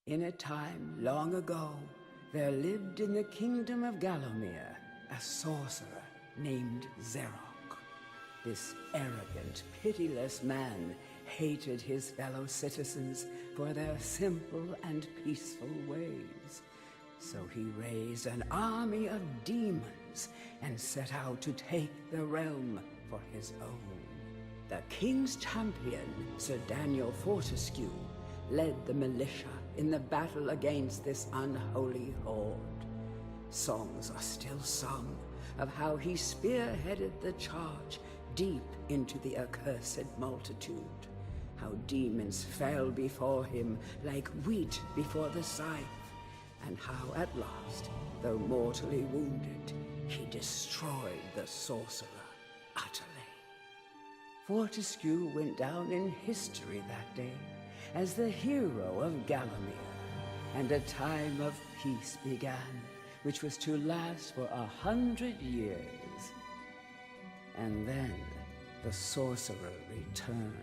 In a time long ago, there lived in the kingdom of Gallowmere a sorcerer named Zerok. This arrogant, pitiless man hated his fellow citizens for their simple and peaceful ways. So he raised an army of demons and set out to take the realm for his own. The king's champion, Sir Daniel Fortescue, led the militia in the battle against this unholy horde. Songs are still sung of how he spearheaded the charge deep into the accursed multitude, how demons fell before him like wheat before the scythe, and how at last, though mortally wounded, he destroyed the sorcerer utterly. Fortescue went down in history that day as the hero of Gallowmere, and a time of peace began, which was to last for 100 years. And then the sorcerer returned.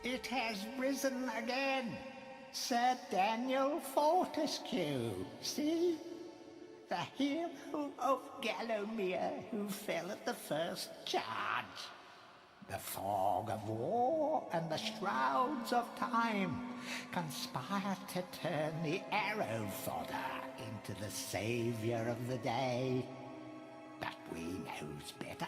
It has risen again. Sir Daniel Fortescue, see? The hero of Gallowmere who fell at the first charge. The fog of war and the shrouds of time conspire to turn the arrow fodder into the saviour of the day. But we knows better.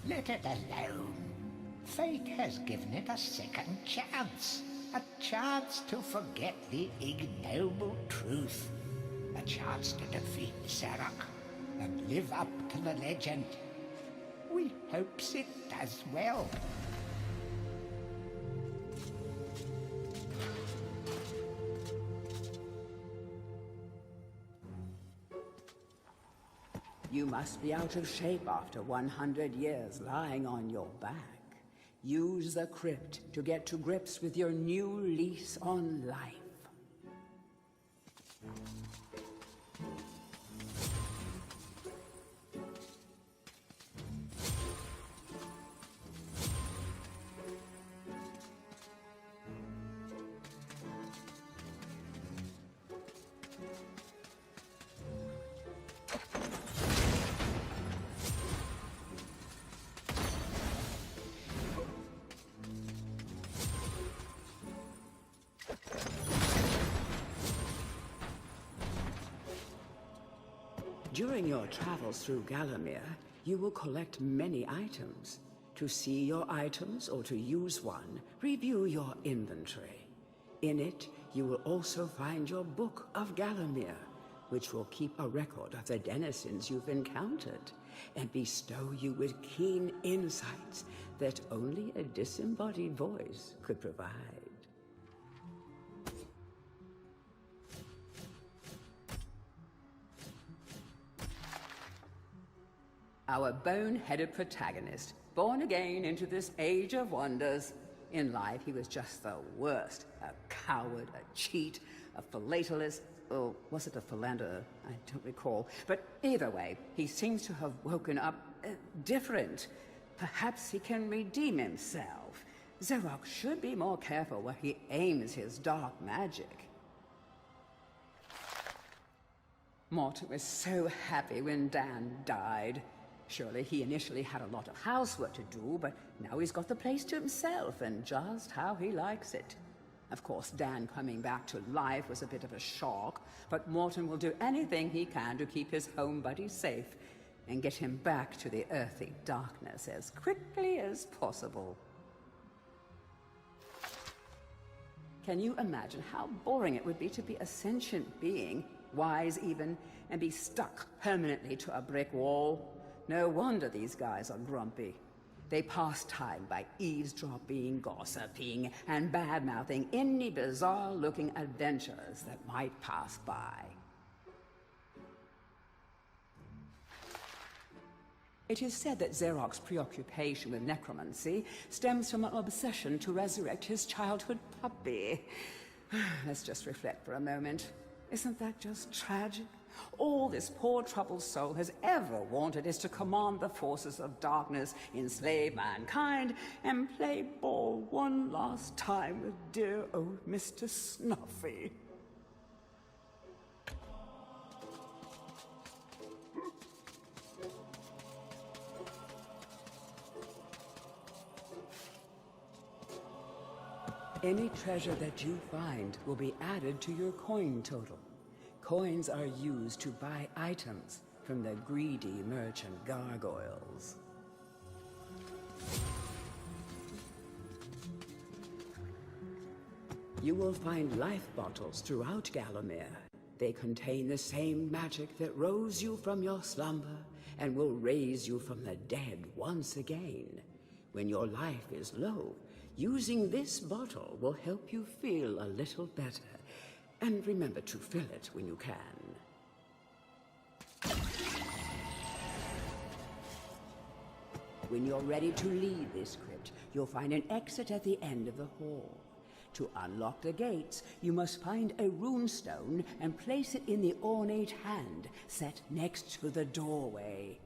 Let it alone. Fate has given it a second chance. A chance to forget the ignoble truth. A chance to defeat Zarok and live up to the legend. We hopes it does well. You must be out of shape after 100 years lying on your back. Use the crypt to get to grips with your new lease on life. During your travels through Gallowmere, you will collect many items. To see your items or to use one, review your inventory. In it, you will also find your Book of Gallowmere, which will keep a record of the denizens you've encountered and bestow you with keen insights that only a disembodied voice could provide. Our bone-headed protagonist, born again into this age of wonders. In life, he was just the worst. A coward, a cheat, a philatelist, or was it a philanderer? I don't recall. But either way, he seems to have woken up different. Perhaps he can redeem himself. Zarok should be more careful where he aims his dark magic. Morton was so happy when Dan died. Surely he initially had a lot of housework to do, but now he's got the place to himself and just how he likes it. Of course, Dan coming back to life was a bit of a shock, but Morton will do anything he can to keep his home buddy safe and get him back to the earthly darkness as quickly as possible. Can you imagine how boring it would be to be a sentient being, wise even, and be stuck permanently to a brick wall? No wonder these guys are grumpy. They pass time by eavesdropping, gossiping, and bad-mouthing any bizarre-looking adventurers that might pass by. It is said that Xeroc's preoccupation with necromancy stems from an obsession to resurrect his childhood puppy. Let's just reflect for a moment. Isn't that just tragic? All this poor troubled soul has ever wanted is to command the forces of darkness, enslave mankind, and play ball one last time with dear old Mr. Snuffy. Any treasure that you find will be added to your coin total. Coins are used to buy items from the greedy merchant gargoyles. You will find life bottles throughout Gallowmere. They contain the same magic that rose you from your slumber and will raise you from the dead once again. When your life is low, using this bottle will help you feel a little better. And remember to fill it when you can. When you're ready to leave this crypt, you'll find an exit at the end of the hall. To unlock the gates, you must find a runestone and place it in the ornate hand set next to the doorway.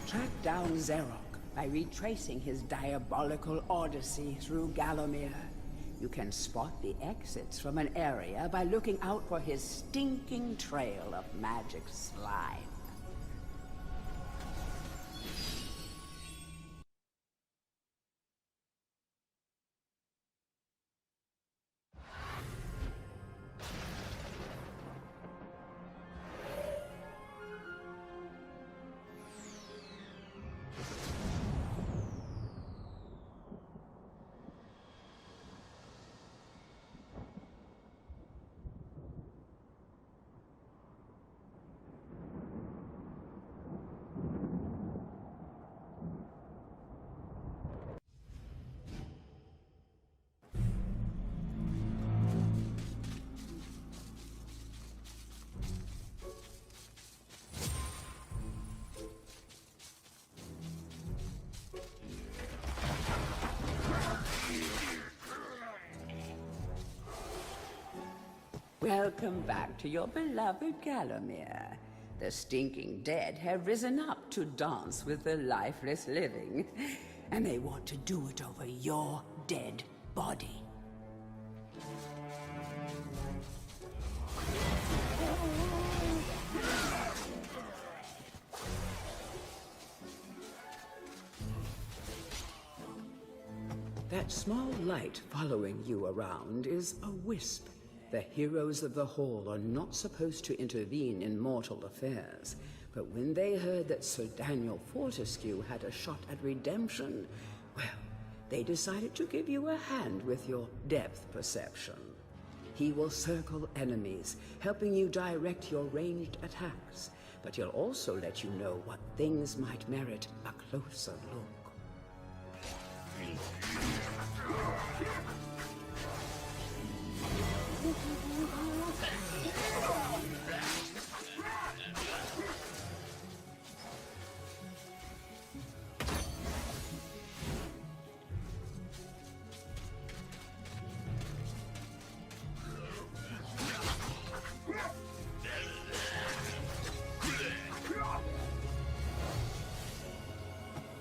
Track down Xeroc by retracing his diabolical odyssey through Gallowmere. You can spot the exits from an area by looking out for his stinking trail of magic slime. Welcome back to your beloved Gallowmere. The stinking dead have risen up to dance with the lifeless living, and they want to do it over your dead body. That small light following you around is a wisp. The heroes of the Hall are not supposed to intervene in mortal affairs, but when they heard that Sir Daniel Fortescue had a shot at redemption, well, they decided to give you a hand with your depth perception. He will circle enemies, helping you direct your ranged attacks, but he'll also let you know what things might merit a closer look.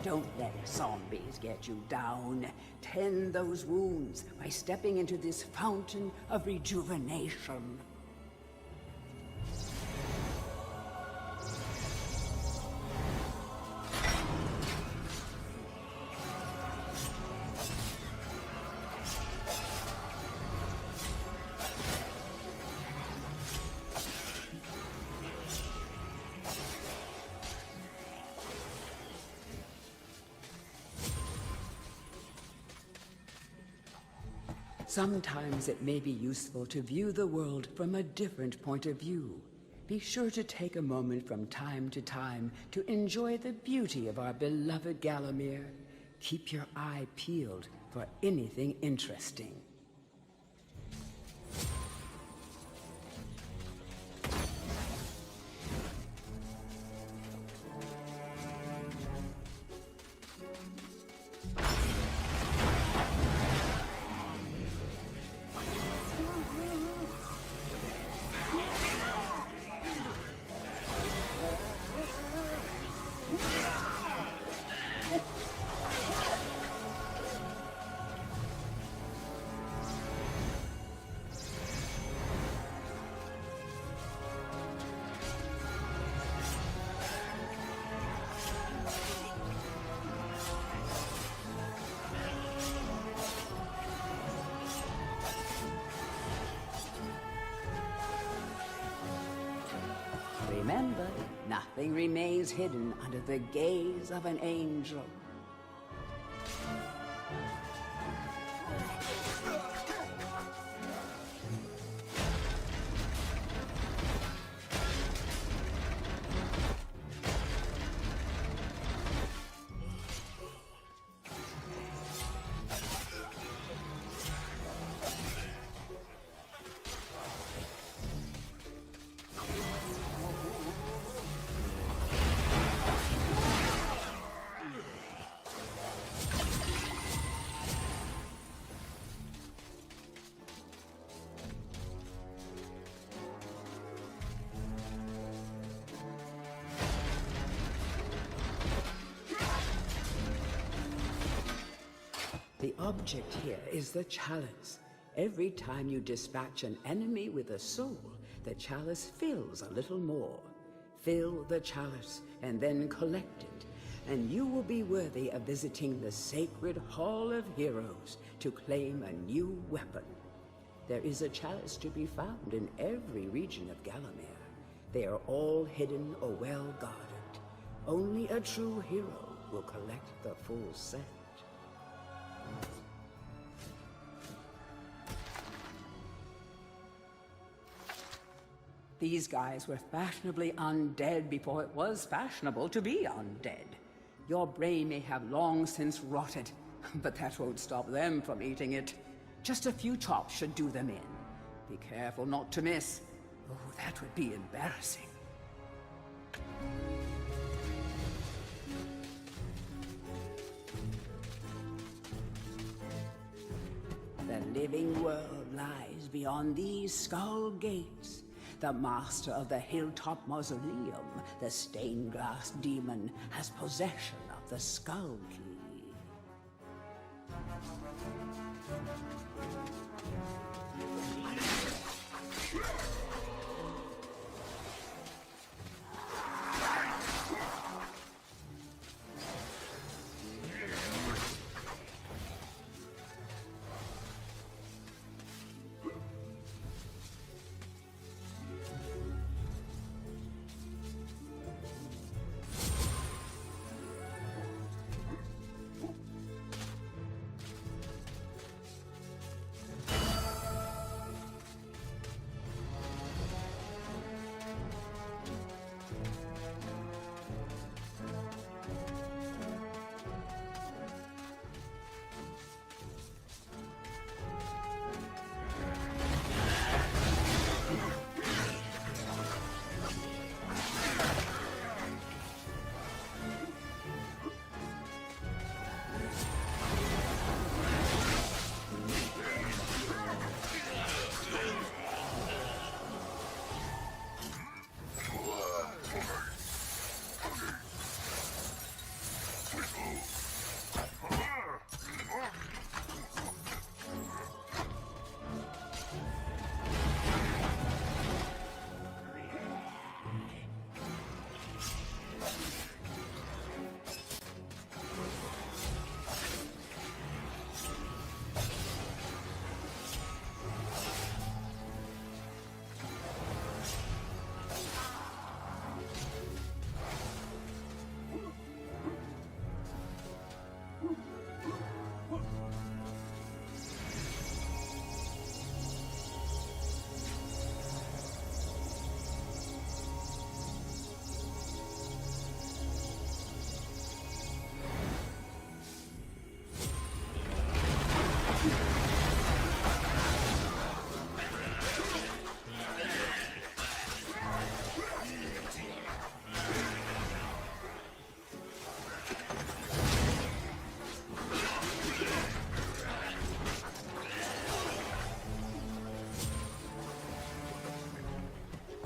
Don't let zombies get you down. Tend those wounds by stepping into this fountain of rejuvenation. Sometimes it may be useful to view the world from a different point of view. Be sure to take a moment from time to time to enjoy the beauty of our beloved Gallowmere. Keep your eye peeled for anything interesting. Remember, nothing remains hidden under the gaze of an angel. The object here is the chalice. Every time you dispatch an enemy with a soul, the chalice fills a little more. Fill the chalice and then collect it, and you will be worthy of visiting the sacred Hall of Heroes to claim a new weapon. There is a chalice to be found in every region of Gallowmere. They are all hidden or well guarded. Only a true hero will collect the full set. These guys were fashionably undead before it was fashionable to be undead. Your brain may have long since rotted, but that won't stop them from eating it. Just a few chops should do them in. Be careful not to miss. Oh, that would be embarrassing. The living world lies beyond these skull gates. The master of the Hilltop Mausoleum, the stained glass demon, has possession of the skull key.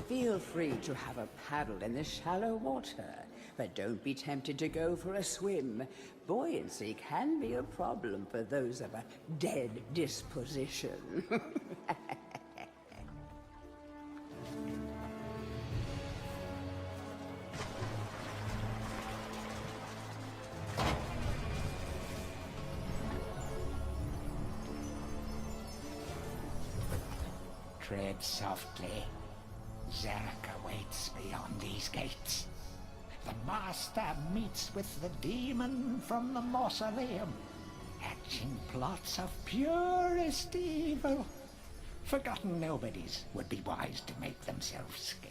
Feel free to have a paddle in the shallow water, but don't be tempted to go for a swim. Buoyancy can be a problem for those of a dead disposition. Tread softly. Zerk awaits beyond these gates. The Master meets with the demon from the mausoleum, hatching plots of purest evil. Forgotten nobodies would be wise to make themselves scarce.